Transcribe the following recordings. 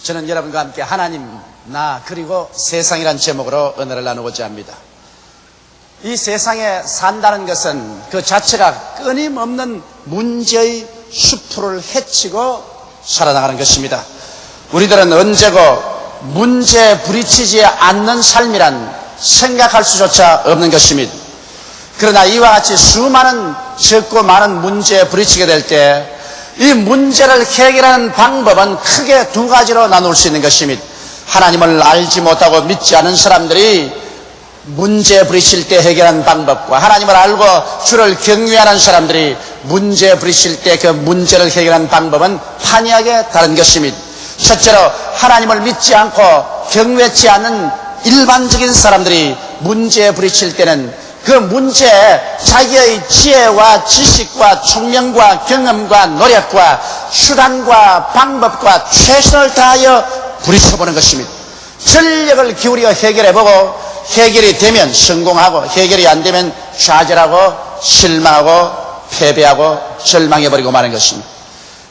저는 여러분과 함께 하나님, 나, 그리고 세상이란 제목으로 은혜를 나누고자 합니다. 이 세상에 산다는 것은 그 자체가 끊임없는 문제의 숲을 헤치고 살아나가는 것입니다. 우리들은 언제고 문제에 부딪히지 않는 삶이란 생각할 수조차 없는 것입니다. 그러나 이와 같이 수많은 적고 많은 문제에 부딪히게 될 때 이 문제를 해결하는 방법은 크게 두 가지로 나눌 수 있는 것입니다. 하나님을 알지 못하고 믿지 않은 사람들이 문제에 부딪힐 때 해결하는 방법과 하나님을 알고 주를 경외하는 사람들이 문제에 부딪힐 때 그 문제를 해결하는 방법은 판이하게 다른 것입니다. 첫째로 하나님을 믿지 않고 경외치 않는 일반적인 사람들이 문제에 부딪힐 때는 그 문제에 자기의 지혜와 지식과 총명과 경험과 노력과 수단과 방법과 최선을 다하여 부딪혀보는 것입니다. 전력을 기울여 해결해보고 해결이 되면 성공하고 해결이 안 되면 좌절하고 실망하고 패배하고 절망해버리고 마는 것입니다.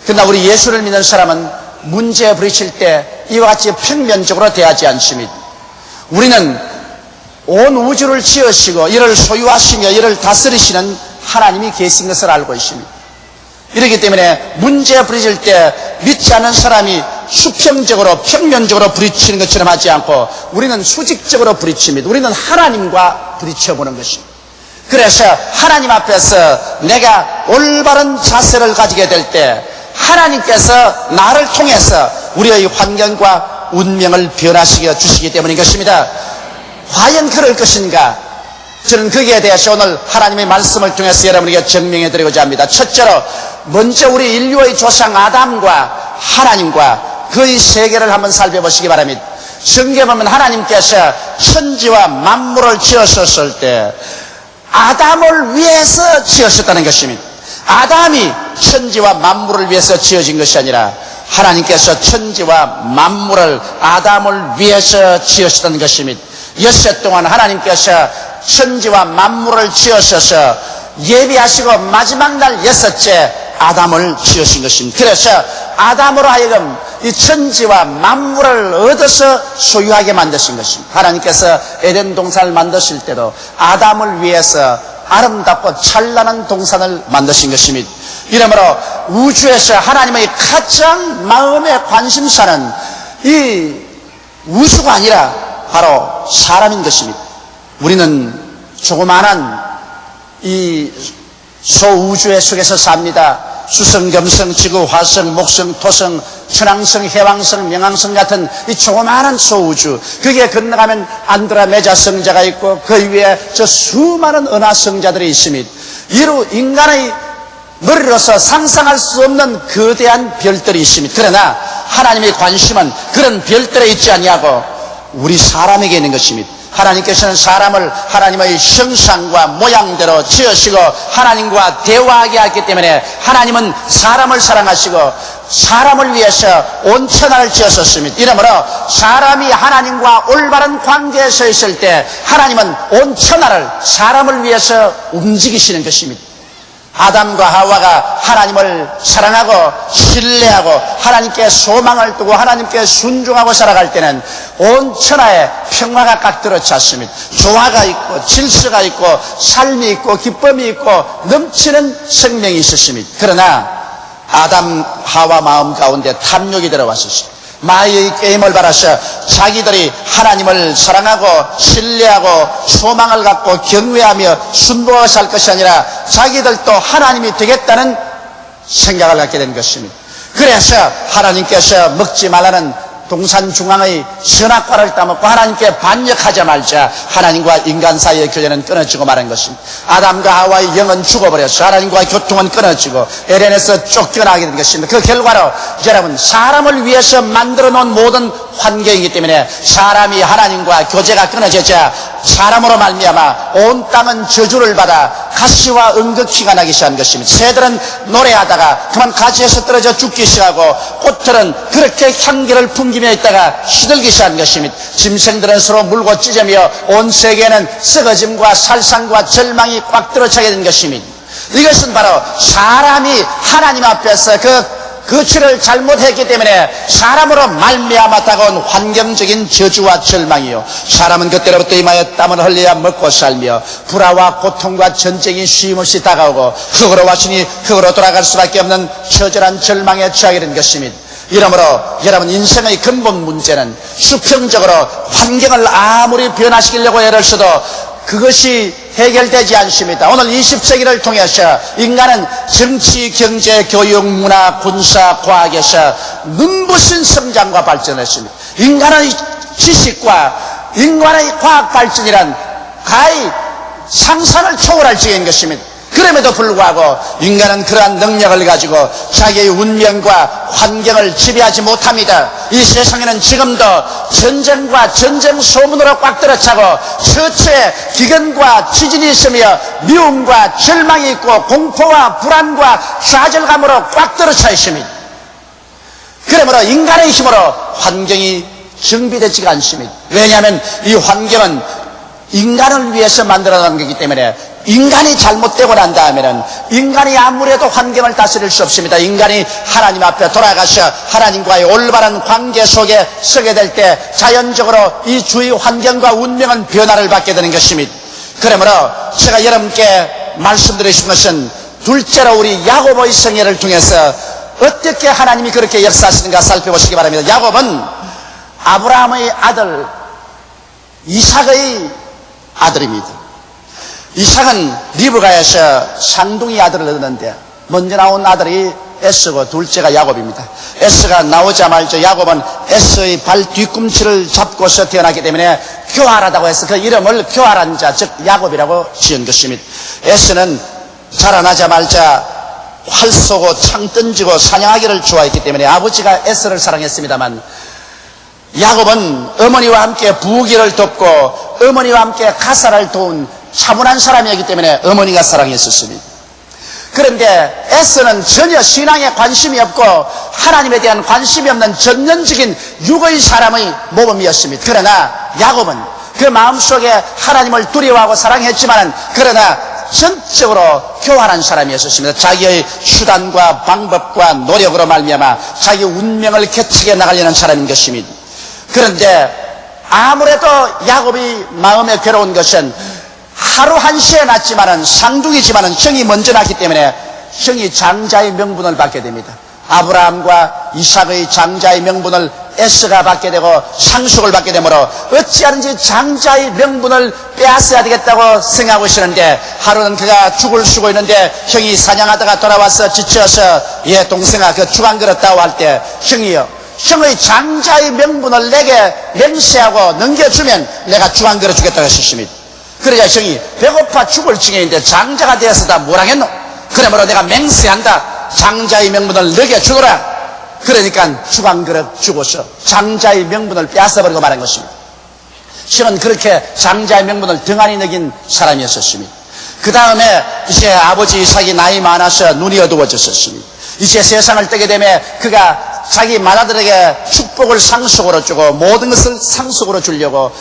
그러나 우리 예수를 믿는 사람은 문제에 부딪힐 때 이와 같이 평면적으로 대하지 않습니다. 우리는 온 우주를 지으시고 이를 소유하시며 이를 다스리시는 하나님이 계신 것을 알고 있습니다. 이렇기 때문에 문제에 부딪힐 때 믿지 않는 사람이 수평적으로 평면적으로 부딪히는 것처럼 하지 않고 우리는 수직적으로 부딪힙니다. 우리는 하나님과 부딪혀보는 것입니다. 그래서 하나님 앞에서 내가 올바른 자세를 가지게 될 때 하나님께서 나를 통해서 우리의 환경과 운명을 변화시켜 주시기 때문인 것입니다. 과연 그럴 것인가? 저는 거기에 대해서 오늘 하나님의 말씀을 통해서 여러분에게 증명해 드리고자 합니다. 첫째로 먼저 우리 인류의 조상 아담과 하나님과 그의 세계를 한번 살펴보시기 바랍니다. 성경에 보면 하나님께서 천지와 만물을 지으셨을 때 아담을 위해서 지으셨다는 것입니다. 아담이 천지와 만물을 위해서 지어진 것이 아니라 하나님께서 천지와 만물을 아담을 위해서 지으셨다는 것입니다. 엿새 동안 하나님께서 천지와 만물을 지으셔서 예비하시고 마지막 날 여섯째 아담을 지으신 것입니다. 그래서 아담으로 하여금 이 천지와 만물을 얻어서 소유하게 만드신 것입니다. 하나님께서 에덴 동산을 만드실 때도 아담을 위해서 아름답고 찬란한 동산을 만드신 것입니다. 이러므로 우주에서 하나님의 가장 마음의 관심사는 이 우주가 아니라 바로 사람인 것입니다. 우리는 조그마한 이 소우주의 속에서 삽니다. 수성, 금성, 지구, 화성, 목성, 토성, 천왕성, 해왕성, 명왕성 같은 이 조그마한 소우주, 거기에 건너가면 안드로메다 성자가 있고 그 위에 저 수많은 은하 성자들이 있습니다. 이로 인간의 머리로서 상상할 수 없는 거대한 별들이 있습니다. 그러나 하나님의 관심은 그런 별들에 있지 아니하고 우리 사람에게 있는 것입니다. 하나님께서는 사람을 하나님의 형상과 모양대로 지으시고 하나님과 대화하게 하기 때문에 하나님은 사람을 사랑하시고 사람을 위해서 온 천하를 지으셨습니다. 이러므로 사람이 하나님과 올바른 관계에 서 있을 때 하나님은 온 천하를 사람을 위해서 움직이시는 것입니다. 아담과 하와가 하나님을 사랑하고 신뢰하고 하나님께 소망을 두고 하나님께 순종하고 살아갈 때는 온 천하에 평화가 깍 들어찼습니다. 조화가 있고 질서가 있고 삶이 있고 기쁨이 있고 넘치는 생명이 있었습니다. 그러나 아담 하와 마음 가운데 탐욕이 들어왔었습니다. 마귀의 게임을 받아서 자기들이 하나님을 사랑하고 신뢰하고 소망을 갖고 경외하며 순종하고 살 것이 아니라 자기들도 하나님이 되겠다는 생각을 갖게 된 것입니다. 그래서 하나님께서 먹지 말라는 동산 중앙의 선악과를 따먹고 하나님께 반역하자마자 하나님과 인간 사이의 교제는 끊어지고 말한 것입니다. 아담과 하와의 영은 죽어버렸어. 하나님과의 교통은 끊어지고 에덴에서 쫓겨나게 된 것입니다. 그 결과로 여러분 사람을 위해서 만들어 놓은 모든 환경이기 때문에 사람이 하나님과 교제가 끊어지자 사람으로 말미암아 온 땅은 저주를 받아 가시와 응급기가 나기 시작한 것입니다. 새들은 노래하다가 그만 가지에서 떨어져 죽기 시작하고 꽃들은 그렇게 향기를 풍기며 있다가 시들기 시작한 것입니다. 짐승들은 서로 물고 찢으며 온 세계는 썩어짐과 살상과 절망이 꽉 들어차게 된 것입니다. 이것은 바로 사람이 하나님 앞에서 그 죄를 잘못했기 때문에 사람으로 말미암아 다가온 환경적인 저주와 절망이요, 사람은 그때로부터 임하여 땀을 흘려야 먹고 살며 불화와 고통과 전쟁이 쉼없이 다가오고 흙으로 왔으니 흙으로 돌아갈 수밖에 없는 처절한 절망에 처하게 된 것입니다. 이러므로 여러분, 인생의 근본 문제는 수평적으로 환경을 아무리 변화시키려고 애를 써도 그것이 해결되지 않습니다. 오늘 20세기를 통해서 인간은 정치, 경제, 교육, 문화, 군사, 과학에서 눈부신 성장과 발전했습니다. 인간의 지식과 인간의 과학 발전이란 가히 상상을 초월할 지경인 것입니다. 그럼에도 불구하고 인간은 그러한 능력을 가지고 자기의 운명과 환경을 지배하지 못합니다. 이 세상에는 지금도 전쟁과 전쟁 소문으로 꽉 들어차고 처처에 기근과 지진이 있으며 미움과 절망이 있고 공포와 불안과 좌절감으로 꽉 들어차 있습니다. 그러므로 인간의 힘으로 환경이 정비되지가 않습니다. 왜냐하면 이 환경은 인간을 위해서 만들어놓은 거기 때문에 인간이 잘못되고 난 다음에는 인간이 아무래도 환경을 다스릴 수 없습니다. 인간이 하나님 앞에 돌아가서 하나님과의 올바른 관계 속에 서게 될 때 자연적으로 이 주위 환경과 운명은 변화를 받게 되는 것입니다. 그러므로 제가 여러분께 말씀드리고 싶은 것은 둘째로 우리 야고보의 생애를 통해서 어떻게 하나님이 그렇게 역사하시는가 살펴보시기 바랍니다. 야고보는 아브라함의 아들 이삭의 아들입니다. 이삭은 리브가에서 쌍둥이 아들을 얻었는데 먼저 나온 아들이 에서고 둘째가 야곱입니다. 에서가 나오자마자 야곱은 에서의 발 뒤꿈치를 잡고서 태어났기 때문에 교활하다고 해서 그 이름을 교활한 자, 즉 야곱이라고 지은 것입니다. 에서는 자라나자마자 활 쏘고 창 던지고 사냥하기를 좋아했기 때문에 아버지가 에서를 사랑했습니다만, 야곱은 어머니와 함께 부귀를 돕고 어머니와 함께 가사를 도운 차분한 사람이었기 때문에 어머니가 사랑했었습니다. 그런데 에서는 전혀 신앙에 관심이 없고 하나님에 대한 관심이 없는 전면적인 육의 사람의 모범이었습니다. 그러나 야곱은 그 마음속에 하나님을 두려워하고 사랑했지만 그러나 전적으로 교활한 사람이었습니다. 자기의 수단과 방법과 노력으로 말미암아 자기 운명을 개척해 나가려는 사람인 것입니다. 그런데 아무래도 야곱이 마음에 괴로운 것은 하루 한시에 낳지만은 쌍둥이지만은 형이 먼저 낳기 때문에 형이 장자의 명분을 받게 됩니다. 아브라함과 이삭의 장자의 명분을 에서가 받게 되고 상속을 받게 되므로 어찌하든지 장자의 명분을 빼앗아야 되겠다고 생각하고 있었는데, 하루는 그가 죽을 쓰고 있는데 형이 사냥하다가 돌아와서 지쳐서 동생아 그 죽 안 그렇다고 할 때 형의 장자의 명분을 내게 맹세하고 넘겨주면 내가 죽 안 그려주겠다고 했습니다. 그러자 형이 배고파 죽을 지경인데 장자가 되어서 다 뭘 하겠노? 그러므로 내가 맹세한다. 장자의 명분을 너게 주노라. 그러니까 죽 안 그려 주고서 장자의 명분을 빼앗아버리고 말한 것입니다. 형은 그렇게 장자의 명분을 등한히 여긴 사람이었습니다. 그 다음에 이제 아버지 이삭이 나이 많아서 눈이 어두워졌습니다. 이제 세상을 뜨게 되면 그가 자기 맏아들에게 축복을 상속으로 주고 모든 것을 상속으로 주려고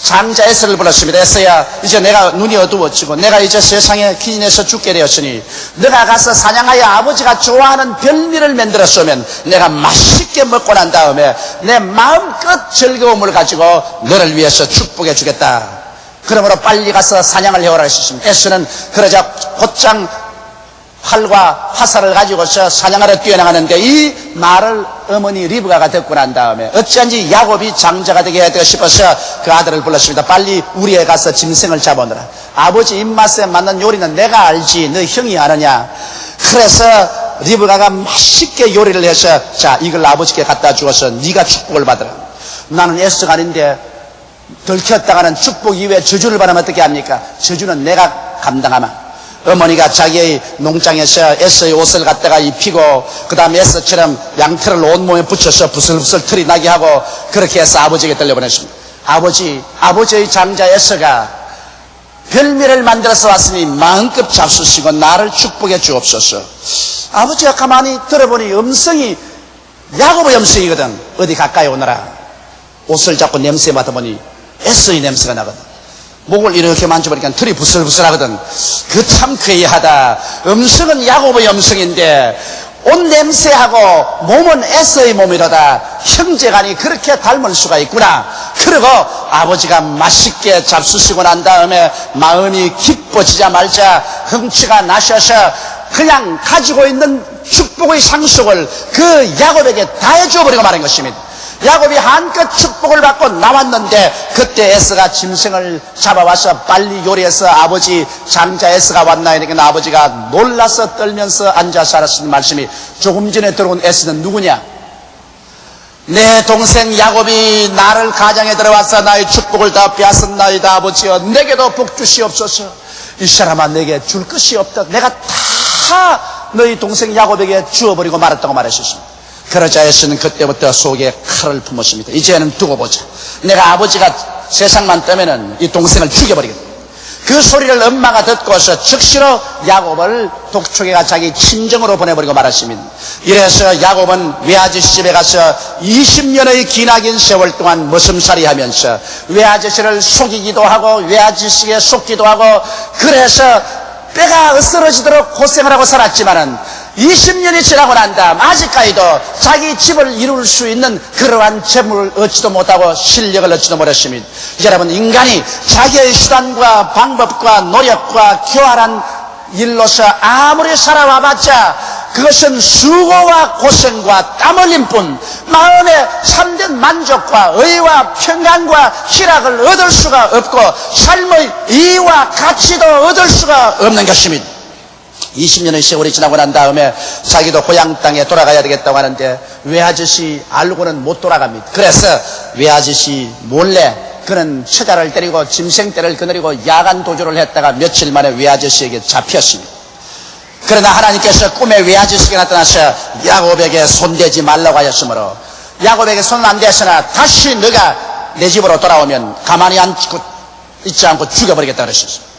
장자 에서를 불렀습니다. 에서야, 이제 내가 눈이 어두워지고 내가 이제 세상에 기진해서 죽게 되었으니 너가 가서 사냥하여 아버지가 좋아하는 별미를 만들었으면 내가 맛있게 먹고 난 다음에 내 마음껏 즐거움을 가지고 너를 위해서 축복해 주겠다. 그러므로 빨리 가서 사냥을 해오라 했습니다. 에서는 그러자 곧장 활과 화살을 가지고서 사냥하러 뛰어나가는데 이 말을 어머니 리브가가 듣고 난 다음에 어찌한지 야곱이 장자가 되게 해야 되고 싶어서 그 아들을 불렀습니다. 빨리 우리에 가서 짐승을 잡아오너라. 아버지 입맛에 맞는 요리는 내가 알지 너 형이 아느냐. 그래서 리브가가 맛있게 요리를 해서 자 이걸 아버지께 갖다 주어서 네가 축복을 받으라. 나는 에서가 아닌데 들켰다가는 축복 이외에 저주를 받으면 어떻게 합니까? 저주는 내가 감당하마. 어머니가 자기의 농장에서 에서의 옷을 갖다가 입히고 그 다음에 에서처럼 양털을 온몸에 붙여서 부슬부슬 털이 나게 하고 그렇게 해서 아버지에게 들려보냈습니다. 아버지의 장자 에서가 별미를 만들어서 왔으니 마음껏 잡수시고 나를 축복해 주옵소서. 아버지가 가만히 들어보니 음성이 야곱의 음성이거든. 어디 가까이 오너라. 옷을 잡고 냄새 맡아보니 에서의 냄새가 나거든. 목을 이렇게 만져보니까 털이 부슬부슬하거든. 그 참 괴이하다. 음성은 야곱의 음성인데 옷 냄새하고 몸은 에서의 몸이로다. 형제간이 그렇게 닮을 수가 있구나. 그리고 아버지가 맛있게 잡수시고 난 다음에 마음이 기뻐지자 말자 흥취가 나셔서 그냥 가지고 있는 축복의 상속을 그 야곱에게 다 해줘버리고 말한 것입니다. 야곱이 한껏 축복을 받고 나왔는데 그때 에서가 짐승을 잡아와서 빨리 요리해서 아버지 장자 에서가 왔나 이러니까 아버지가 놀라서 떨면서 앉아서 알았으니 말씀이 조금 전에 들어온 에서는 누구냐? 내 동생 야곱이 나를 가정에 들어와서 나의 축복을 다 빼앗았나이다. 아버지여 내게도 복 주시옵소서. 이 사람아 내게 줄 것이 없다. 내가 다 너희 동생 야곱에게 주어버리고 말았다고 말하셨습니다. 그러자 에서는 그때부터 속에 칼을 품었습니다. 이제는 두고 보자. 내가 아버지가 세상만 뜨면은 이 동생을 죽여버리겠다. 그 소리를 엄마가 듣고서 즉시로 야곱을 독촉에가 자기 친정으로 보내버리고 말았습니다. 이래서 야곱은 외아저씨 집에 가서 20년의 기나긴 세월 동안 머슴살이 하면서 외아저씨를 속이기도 하고 외아저씨에게 속기도 하고 그래서 뼈가 으스러지도록 고생을 하고 살았지만은 20년이 지나고 난 다음 아직까지도 자기 집을 이룰 수 있는 그러한 재물을 얻지도 못하고 실력을 얻지도 못했습니다. 여러분 인간이 자기의 수단과 방법과 노력과 교활한 일로서 아무리 살아와봤자 그것은 수고와 고생과 땀 흘림뿐 마음의 참된 만족과 의와 평안과 희락을 얻을 수가 없고 삶의 이의와 가치도 얻을 수가 없는 것입니다. 20년의 세월이 지나고 난 다음에 자기도 고향 땅에 돌아가야 되겠다고 하는데 외아저씨 알고는 못 돌아갑니다. 그래서 외아저씨 몰래 그는 처자를 때리고 짐승떼를 거느리고 야간 도주를 했다가 며칠 만에 외아저씨에게 잡혔습니다. 그러나 하나님께서 꿈에 외아저씨가 나타나서 야곱에게 손대지 말라고 하셨으므로 야곱에게 손 안 대서나 다시 너가 내 집으로 돌아오면 가만히 있지 않고 죽여버리겠다 그러셨습니다.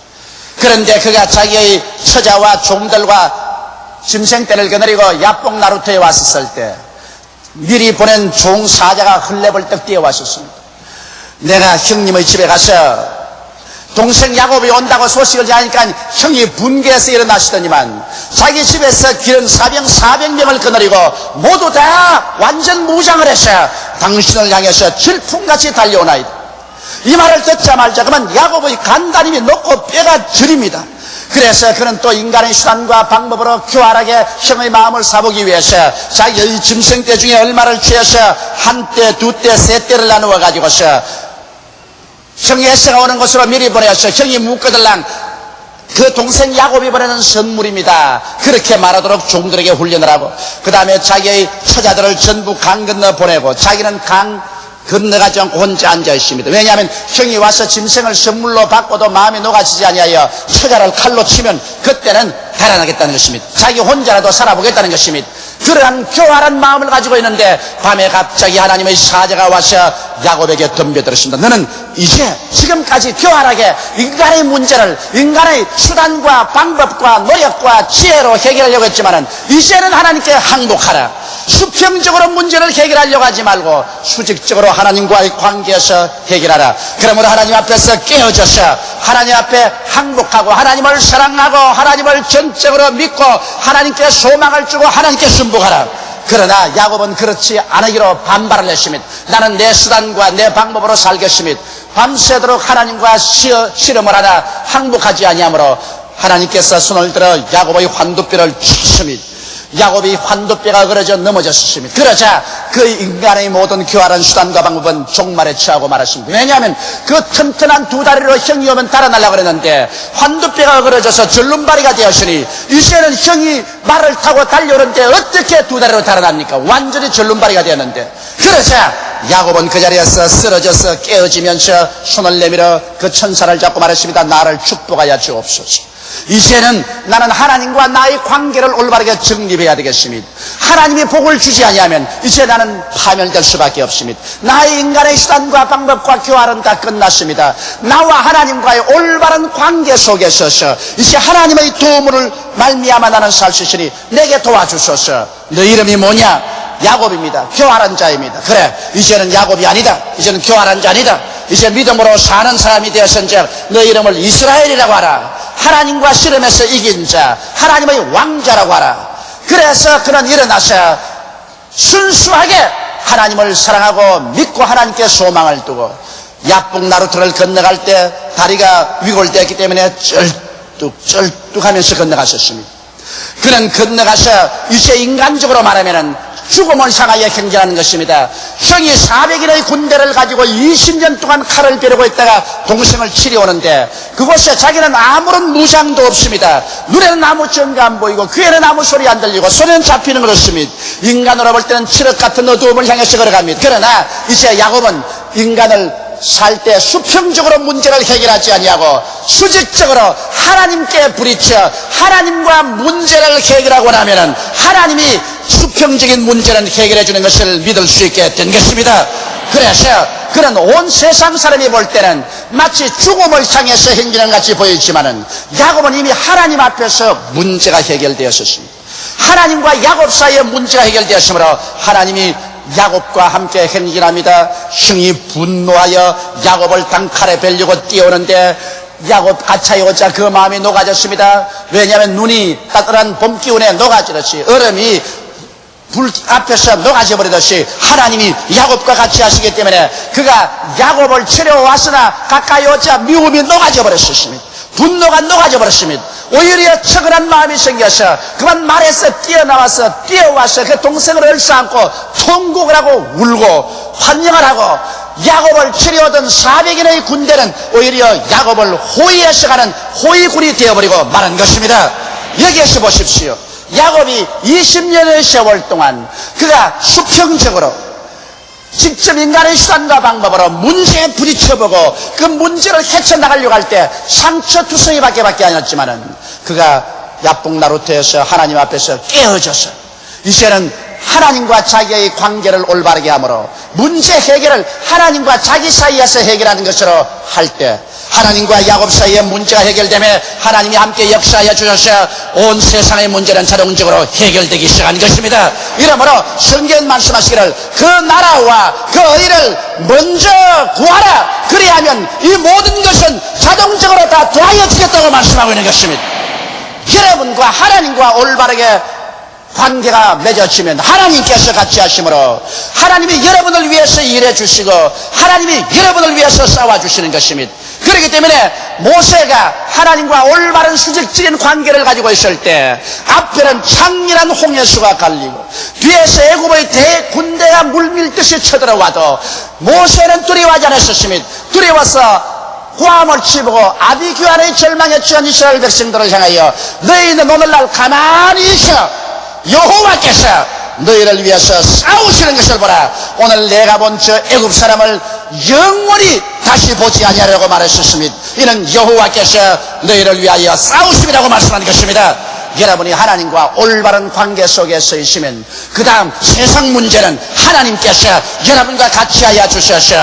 그런데 그가 자기의 처자와 종들과 짐승떼를 거느리고 야복 나루터에 왔었을 때 미리 보낸 종 사자가 흘레벌떡 뛰어왔었습니다. 내가 형님의 집에 가서 동생 야곱이 온다고 소식을 전하니까 형이 분개해서 일어나시더니만 자기 집에서 기른 사병 400명을 거느리고 모두 다 완전 무장을 해서 당신을 향해서 질풍같이 달려오나이다. 이 말을 듣자마자 그만 야곱의 간단힘이 높고 뼈가 저립니다. 그래서 그는 또 인간의 수단과 방법으로 교활하게 형의 마음을 사보기 위해서 자기의 짐승떼 중에 얼마를 취해서 한떼, 두떼, 세떼를 나누어 가지고서 형이 에서가 오는 곳으로 미리 보내서 형이 묻거들랑 그 동생 야곱이 보내는 선물입니다. 그렇게 말하도록 종들에게 훈련을 하고 그 다음에 자기의 처자들을 전부 강 건너 보내고 자기는 강 건너가지 않고 혼자 앉아 있습니다. 왜냐하면 형이 와서 짐승을 선물로 받고도 마음이 녹아지지 아니하여 처자를 칼로 치면 그때는 달아나겠다는 것입니다. 자기 혼자라도 살아보겠다는 것입니다. 그러한 교활한 마음을 가지고 있는데 밤에 갑자기 하나님의 사자가 와서 야곱에게 덤벼들었습니다. 너는 이제 지금까지 교활하게 인간의 문제를 인간의 수단과 방법과 노력과 지혜로 해결하려고 했지만은 이제는 하나님께 항복하라. 수평적으로 문제를 해결하려고 하지 말고 수직적으로 하나님과의 관계에서 해결하라. 그러므로 하나님 앞에서 깨어져서 하나님 앞에 항복하고 하나님을 사랑하고 하나님을 전적으로 믿고 하나님께 소망을 주고 하나님께 순복하라. 그러나 야곱은 그렇지 않으기로 반발을 했습니다. 나는 내 수단과 내 방법으로 살겠습니다. 밤새도록 하나님과 씨름을 하나 항복하지 아니하므로 하나님께서 손을 들어 야곱의 환두뼈를 쳤습니다. 야곱이 환두뼈가 그러져 넘어졌습니다. 그러자 그 인간의 모든 교활한 수단과 방법은 종말에 처하고 말았습니다. 왜냐하면 그 튼튼한 두 다리로 형이 오면 달아나려고 그랬는데 환두뼈가 그러져서 절름발이가 되었으니 이제는 형이 말을 타고 달려오는데 어떻게 두 다리로 달아납니까? 완전히 절름발이가 되었는데 그러자 야곱은 그 자리에서 쓰러져서 깨어지면서 손을 내밀어 그 천사를 잡고 말했습니다. 나를 축복하여 주옵소서. 이제는 나는 하나님과 나의 관계를 올바르게 정립해야 되겠습니다. 하나님이 복을 주지 아니하면 이제 나는 파멸될 수밖에 없습니다. 나의 인간의 수단과 방법과 교활은 다 끝났습니다. 나와 하나님과의 올바른 관계 속에 서서 이제 하나님의 도움을 말미암아 나는 살 수 있으니 내게 도와주소서. 너 이름이 뭐냐? 야곱입니다. 교활한 자입니다. 그래, 이제는 야곱이 아니다. 이제는 교활한 자 아니다. 이제 믿음으로 사는 사람이 되었은즉 너 이름을 이스라엘이라고 하라. 하나님과 씨름해서 이긴 자, 하나님의 왕자라고 하라. 그래서 그는 일어나서 순수하게 하나님을 사랑하고 믿고 하나님께 소망을 두고 야복 나루터를 건너갈 때 다리가 위골되었기 때문에 쩔뚝하면서 건너가셨습니다. 그는 건너가서 이제 인간적으로 말하면 죽음을 향하여 행진하는 것입니다. 형이 400인의 군대를 가지고 20년 동안 칼을 벼르고 있다가 동생을 치려오는데 그곳에 자기는 아무런 무장도 없습니다. 눈에는 아무 증거 안 보이고 귀에는 아무 소리 안 들리고 손에는 잡히는 것 없습니다. 인간으로 볼 때는 칠흑 같은 어두움을 향해서 걸어갑니다. 그러나 이제 야곱은 인간을 살 때 수평적으로 문제를 해결하지 아니하고 수직적으로 하나님께 부딪혀 하나님과 문제를 해결하고 나면은 하나님이 수평적인 문제는 해결해 주는 것을 믿을 수 있게 된 것입니다. 그래서 그는 온 세상 사람이 볼 때는 마치 죽음을 향해서 행진하는 같이 보이지만은 야곱은 이미 하나님 앞에서 문제가 해결되었습니다. 하나님과 야곱 사이에 문제가 해결되었으므로 하나님이 야곱과 함께 행진합니다. 형이 분노하여 야곱을 단칼에 베려고 뛰어오는데 야곱 가차에 오자 그 마음이 녹아졌습니다. 왜냐하면 눈이 따뜻한 봄 기운에 녹아지듯이 얼음이 불 앞에서 녹아져 버리듯이 하나님이 야곱과 같이 하시기 때문에 그가 야곱을 치려왔으나 가까이 오자 미움이 녹아져 버렸습니다. 분노가 녹아져 버렸습니다. 오히려 처근한 마음이 생겨서 그만 말에서 뛰어나와서 뛰어와서 그 동생을 얼싸안고 통곡을 하고 울고 환영을 하고 야곱을 치려오던 400인의 군대는 오히려 야곱을 호위해서 가는 호위군이 되어버리고 말한 것입니다. 여기에서 보십시오. 야곱이 20년의 세월 동안 그가 수평적으로 직접 인간의 수단과 방법으로 문제에 부딪혀보고 그 문제를 헤쳐나가려고 할 때 상처투성이밖에 아니었지만은 그가 야복 나루터에서 하나님 앞에서 깨어져서 이제는 하나님과 자기의 관계를 올바르게 함으로 문제 해결을 하나님과 자기 사이에서 해결하는 것으로 할 때 하나님과 야곱 사이의 문제가 해결되며 하나님이 함께 역사하여 주셔서 온 세상의 문제는 자동적으로 해결되기 시작한 것입니다. 이러므로 성경은 말씀하시기를 그 나라와 그 의를 먼저 구하라. 그리하면 이 모든 것은 자동적으로 다 더하여 주겠다고 말씀하고 있는 것입니다. 여러분과 하나님과 올바르게 관계가 맺어지면 하나님께서 같이 하심으로 하나님이 여러분을 위해서 일해 주시고 하나님이 여러분을 위해서 싸워주시는 것입니다. 그렇기 때문에 모세가 하나님과 올바른 수직적인 관계를 가지고 있을 때 앞에는 창렬한 홍해수가 갈리고 뒤에서 애굽의 대군대가 물밀듯이 쳐들어와도 모세는 두려워하지 않았습니다. 두려워서 고함을 치고 아비규환의 절망에 처한 이스라엘 백성들을 향하여 너희는 오늘날 가만히 있어 여호와께서 너희를 위해서 싸우시는 것을 보라. 오늘 내가 본 저 애굽 사람을 영원히 다시 보지 아니하려고 말했었습니다. 이는 여호와께서 너희를 위하여 싸우심이라고 말씀하는 것입니다. 여러분이 하나님과 올바른 관계 속에 서 있으면 그 다음 세상 문제는 하나님께서 여러분과 같이 하여 주셔서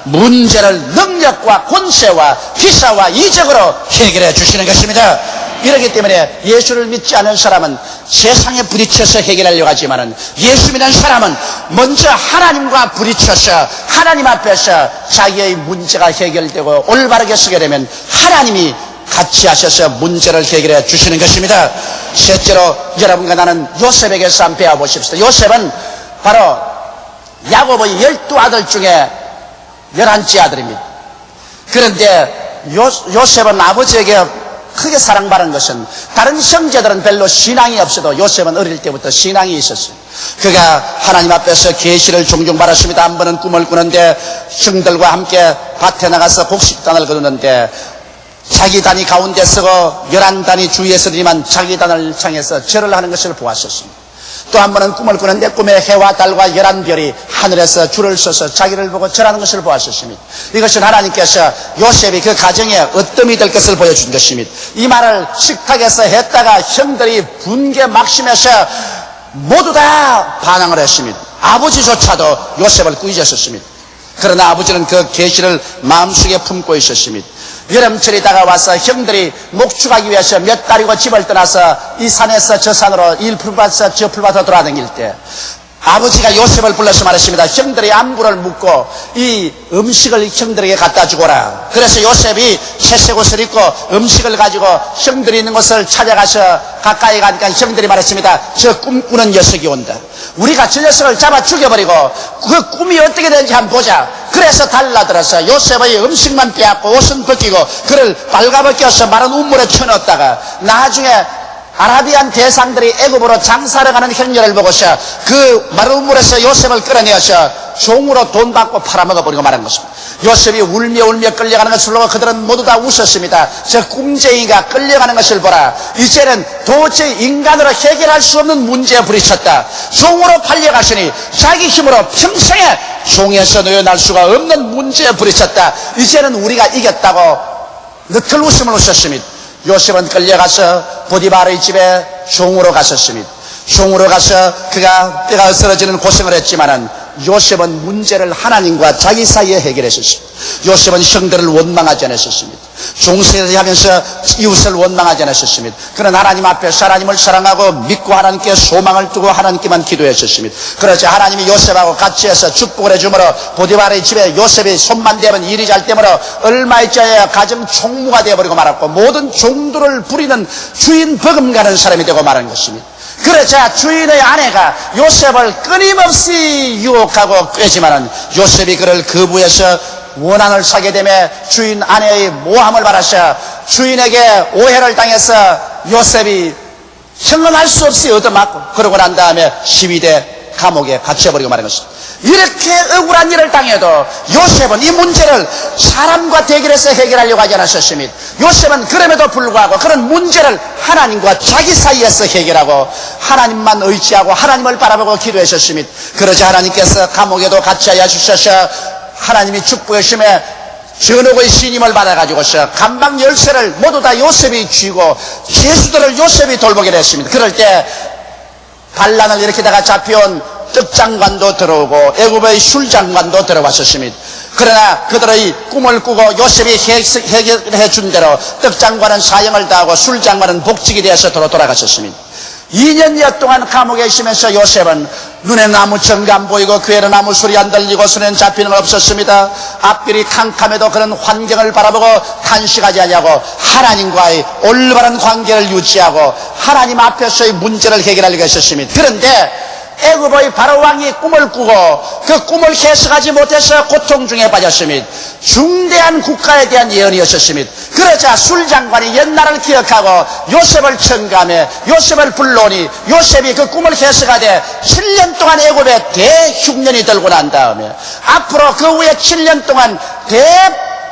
문제를 능력과 권세와 기사와 이적으로 해결해 주시는 것입니다. 이렇기 때문에 예수를 믿지 않은 사람은 세상에 부딪혀서 해결하려고 하지만은 예수 믿는 사람은 먼저 하나님과 부딪혀서 하나님 앞에서 자기의 문제가 해결되고 올바르게 서게 되면 하나님이 같이 하셔서 문제를 해결해 주시는 것입니다. 셋째로 여러분과 나는 요셉에게서 한번 배워보십시다. 요셉은 바로 야곱의 12아들 중에 11째 아들입니다. 그런데 요셉은 아버지에게 크게 사랑받은 것은 다른 형제들은 별로 신앙이 없어도 요셉은 어릴 때부터 신앙이 있었어요. 그가 하나님 앞에서 계시를 종종 받았습니다. 한 번은 꿈을 꾸는데 형들과 함께 밭에 나가서 곡식단을 거두는데 자기 단이 가운데 서고 11단이 주위에 서더니만 자기 단을 향해서 절을 하는 것을 보았었습니다. 또 한 번은 꿈을 꾸는데 꿈에 해와 달과 11별이 하늘에서 줄을 서서 자기를 보고 절하는 것을 보았었습니다. 이것은 하나님께서 요셉이 그 가정에 어떠함이 될 것을 보여준 것입니다. 이 말을 식탁에서 했다가 형들이 분개 막심해서 모두 다 반항을 했습니다. 아버지조차도 요셉을 꾸짖었습니다. 그러나 아버지는 그 계시를 마음속에 품고 있었습니다. 여름철이 다가와서 형들이 목축하기 위해서 몇 달이고 집을 떠나서 이 산에서 저 산으로 이 풀밭에서 저 풀밭으로 돌아다닐 때 아버지가 요셉을 불러서 말했습니다. 형들이 안부를 묻고 이 음식을 형들에게 갖다 주거라. 그래서 요셉이 채색 옷을 입고 음식을 가지고 형들이 있는 곳을 찾아가서 가까이 가니까 형들이 말했습니다. 저 꿈꾸는 녀석이 온다. 우리가 저 녀석을 잡아 죽여버리고 그 꿈이 어떻게 되는지 한번 보자. 그래서 달라들어서 요셉의 음식만 빼앗고 옷은 벗기고 그를 발가벗겨서 마른 우물에 쳐넣었다가 나중에 아라비안 대상들이 애굽으로 장사를 가는 행렬을 보고서 그 마른 우물에서 요셉을 끌어내어서 종으로 돈 받고 팔아먹어버리고 말한 것입니다. 요셉이 울며 끌려가는 것을 보고 그들은 모두 다 웃었습니다. 저 꿈쟁이가 끌려가는 것을 보라. 이제는 도저히 인간으로 해결할 수 없는 문제에 부딪혔다. 종으로 팔려가시니 자기 힘으로 평생에 종에서 놓여날 수가 없는 문제에 부딪혔다. 이제는 우리가 이겼다고 너클 웃음을 웃었습니다. 요셉은 끌려가서 보디바르의 집에 종으로 갔었습니다. 종으로 가서 그가 뼈가 쓰러지는 고생을 했지만은 요셉은 문제를 하나님과 자기 사이에 해결했었습니다. 요셉은 형들을 원망하지 않았었습니다. 종세를 하면서 이웃을 원망하지 않았었습니다. 그는 하나님 앞에서 하나님을 사랑하고 믿고 하나님께 소망을 두고 하나님께만 기도했었습니다. 그러자 하나님이 요셉하고 같이 해서 축복을 해주므로 보디바르의 집에 요셉이 손만 대면 일이 잘 되므로 얼마 있자야 가정 총무가 되어버리고 말았고 모든 종들을 부리는 주인 버금가는 사람이 되고 말한 것입니다. 그러자 주인의 아내가 요셉을 끊임없이 유혹하고 꾀지만은 요셉이 그를 거부해서 원한을 사게 되며 주인 아내의 모함을 받아서 주인에게 오해를 당해서 요셉이 형언할 수 없이 얻어맞고 그러고 난 다음에 12대 감옥에 갇혀버리고 말한 것입니다. 이렇게 억울한 일을 당해도 요셉은 이 문제를 사람과 대결해서 해결하려고 하지 않았었습니다. 요셉은 그럼에도 불구하고 그런 문제를 하나님과 자기 사이에서 해결하고 하나님만 의지하고 하나님을 바라보고 기도했었습니다. 그러자 하나님께서 감옥에도 갇혀야 주셔서 하나님이 축복하심에 전옥의 신임을 받아가지고서 감방 열쇠를 모두 다 요셉이 쥐고 죄수들을 요셉이 돌보게 됐습니다. 그럴 때 반란을 일으키다가 잡혀온 떡장관도 들어오고 애굽의 술장관도 들어왔었습니다. 그러나 그들의 꿈을 꾸고 요셉이 해결해 준 대로 떡장관은 사형을 당하고 술장관은 복직이 되어서 돌아갔었습니다. 2년여 동안 감옥에 있으면서 요셉은 눈에는 아무 증거 안 보이고 귀에는 아무 소리 안 들리고 손에는 잡히는 건 없었습니다. 앞길이 캄캄해도 그런 환경을 바라보고 탄식하지 않냐고 하나님과의 올바른 관계를 유지하고 하나님 앞에서의 문제를 해결하려고 했었습니다. 그런데 애굽의 바로왕이 꿈을 꾸고 그 꿈을 해석하지 못해서 고통 중에 빠졌습니다. 중대한 국가에 대한 예언이었습니다. 그러자 술장관이 옛날을 기억하고 요셉을 청감해 요셉을 불러오니 요셉이 그 꿈을 해석하되 7년 동안 애굽에 대흉년이 들고 난 다음에 앞으로 그 후에 7년 동안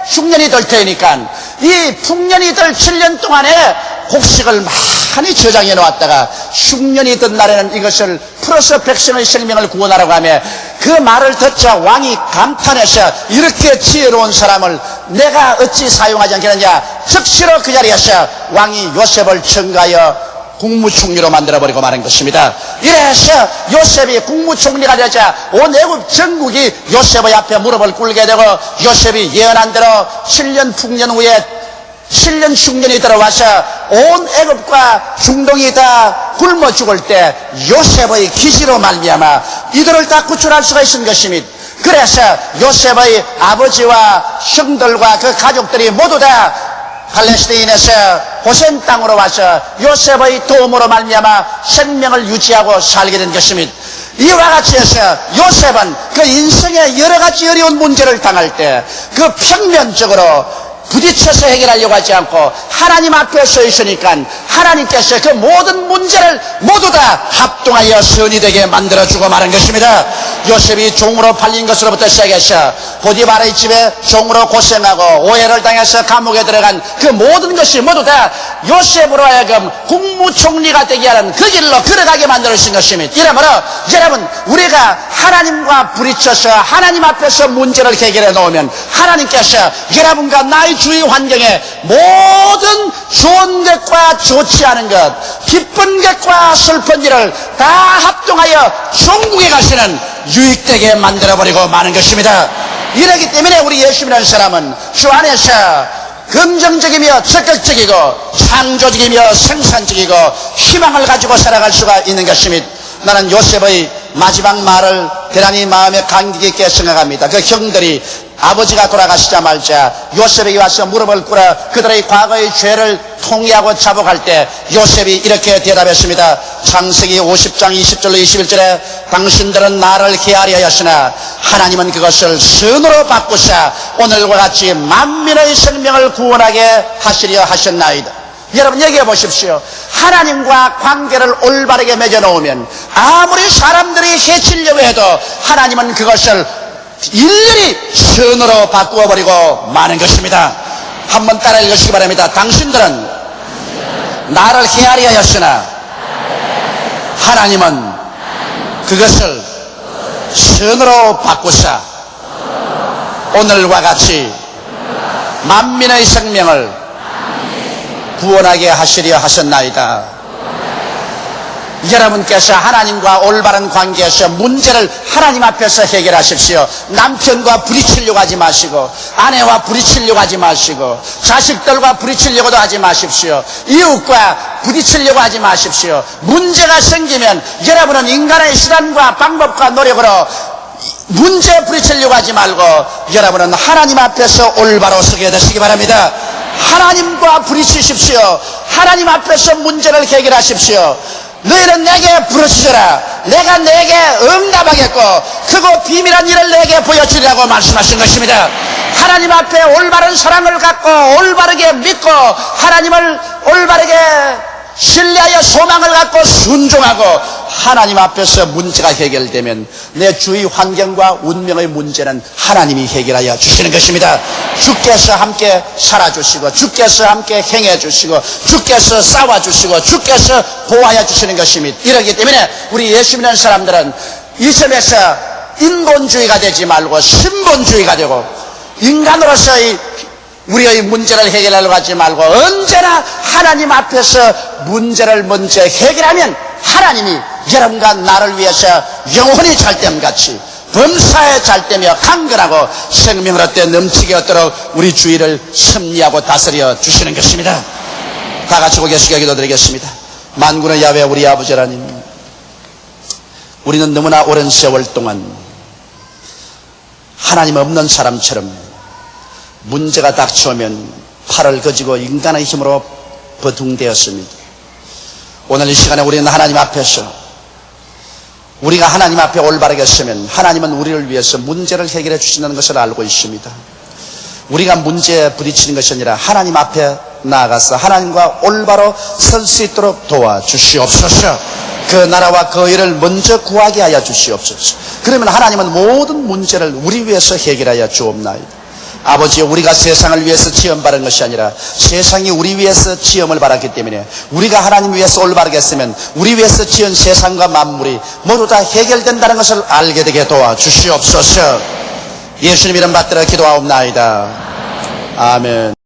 흉년이 들 테니까 이 풍년이 들 7년 동안에 곡식을 많이 저장해 놓았다가 흉년이 든 날에는 이것을 풀어서 백성의 생명을 구원하라고 하며 그 말을 듣자 왕이 감탄해서 이렇게 지혜로운 사람을 내가 어찌 사용하지 않겠느냐. 즉시로 그 자리에서 왕이 요셉을 청가하여 국무총리로 만들어버리고 말한 것입니다. 이래서 요셉이 국무총리가 되자 온 애굽 전국이 요셉의 앞에 무릎을 꿇게 되고 요셉이 예언한 대로 7년 풍년 후에 7년 흉년이 들어와서 온 애굽과 중동이 다 굶어 죽을 때 요셉의 기지로 말미암아 이들을 다 구출할 수가 있는 것입니다. 그래서 요셉의 아버지와 형들과 그 가족들이 모두 다 팔레스타인에서 고센 땅으로 와서 요셉의 도움으로 말미암아 생명을 유지하고 살게 된 것입니다. 이와 같이 해서 요셉은 그 인생의 여러 가지 어려운 문제를 당할 때 그 평면적으로 부딪혀서 해결하려고 하지 않고 하나님 앞에 서 있으니까 하나님께서 그 모든 문제를 모두 다 합동하여 선이 되게 만들어주고 말한 것입니다. 요셉이 종으로 팔린 것으로부터 시작해서 보디바르의 집에 종으로 고생하고 오해를 당해서 감옥에 들어간 그 모든 것이 모두 다 요셉으로 하여금 국무총리가 되게 하는 그 길로 걸어가게 만들어주신 것입니다. 이러므로 여러분 우리가 하나님과 부딪혀서 하나님 앞에서 문제를 해결해 놓으면 하나님께서 여러분과 나의 주위 환경에 모든 좋은 것과 좋지 않은 것, 기쁜 것과 슬픈 일을 다 합동하여 천국에 가시는 유익되게 만들어버리고 마는 것입니다. 이러기 때문에 우리 예수님이라는 사람은 주 안에서 긍정적이며 적극적이고 창조적이며 생산적이고 희망을 가지고 살아갈 수가 있는 것입니다. 나는 요셉의 마지막 말을 대단히 마음에 감격 있게 생각합니다. 그 형들이 아버지가 돌아가시자마자 요셉에게 와서 무릎을 꿇어 그들의 과거의 죄를 통회하고 자복할 때 요셉이 이렇게 대답했습니다. 창세기 50장 20절로 21절에 당신들은 나를 헤아려 하였으나 하나님은 그것을 선으로 바꾸사 오늘과 같이 만민의 생명을 구원하게 하시려 하셨나이다. 여러분 얘기해 보십시오. 하나님과 관계를 올바르게 맺어놓으면 아무리 사람들이 해치려고 해도 하나님은 그것을 일일이 선으로 바꾸어버리고 마는 것입니다. 한번 따라 읽으시기 바랍니다. 당신들은 나를 헤아려 하였으나 하나님은 그것을 선으로 바꾸사 오늘과 같이 만민의 생명을 구원하게 하시려 하셨나이다. 여러분께서 하나님과 올바른 관계에서 문제를 하나님 앞에서 해결하십시오. 남편과 부딪히려고 하지 마시고 아내와 부딪히려고 하지 마시고 자식들과 부딪히려고도 하지 마십시오. 이웃과 부딪히려고 하지 마십시오. 문제가 생기면 여러분은 인간의 수단과 방법과 노력으로 문제에 부딪히려고 하지 말고 여러분은 하나님 앞에서 올바로 서게 되시기 바랍니다. 하나님과 부딪히십시오. 하나님 앞에서 문제를 해결하십시오. 너희는 내게 부르짖어라. 내가 내게 응답하겠고 크고 비밀한 일을 내게 보여주리라고 말씀하신 것입니다. 하나님 앞에 올바른 사랑을 갖고 올바르게 믿고 하나님을 올바르게 신뢰하여 소망을 갖고 순종하고 하나님 앞에서 문제가 해결되면 내 주위 환경과 운명의 문제는 하나님이 해결하여 주시는 것입니다. 주께서 함께 살아주시고 주께서 함께 행해주시고 주께서 싸워주시고 주께서 보호하여 주시는 것입니다. 이러기 때문에 우리 예수 믿는 사람들은 이 점에서 인본주의가 되지 말고 신본주의가 되고 인간으로서의 우리의 문제를 해결하려고 하지 말고 언제나 하나님 앞에서 문제를 먼저 해결하면 하나님이 여러분과 나를 위해서 영원히 잘됨같이 범사에 잘되며 강건하고 생명을 얻되 넘치게 얻도록 우리 주위를 섭리하고 다스려 주시는 것입니다. 다 같이 고개 숙여 기도드리겠습니다. 만군의 야훼 우리 아버지 하나님, 우리는 너무나 오랜 세월 동안 하나님 없는 사람처럼 문제가 닥쳐오면 팔을 거지고 인간의 힘으로 버둥되었습니다. 오늘 이 시간에 우리는 하나님 앞에서 우리가 하나님 앞에 올바르게 서면 하나님은 우리를 위해서 문제를 해결해 주신다는 것을 알고 있습니다. 우리가 문제에 부딪히는 것이 아니라 하나님 앞에 나아가서 하나님과 올바로 설 수 있도록 도와주시옵소서. 그 나라와 그 일을 먼저 구하게 하여 주시옵소서. 그러면 하나님은 모든 문제를 우리 위해서 해결하여 주옵나이다. 아버지, 우리가 세상을 위해서 지음받은 것이 아니라 세상이 우리 위해서 지음을 받았기 때문에 우리가 하나님 위해서 올바르게 했으면 우리 위해서 지은 세상과 만물이 모두 다 해결된다는 것을 알게 되게 도와주시옵소서. 예수님 이름 받들어 기도하옵나이다. 아멘.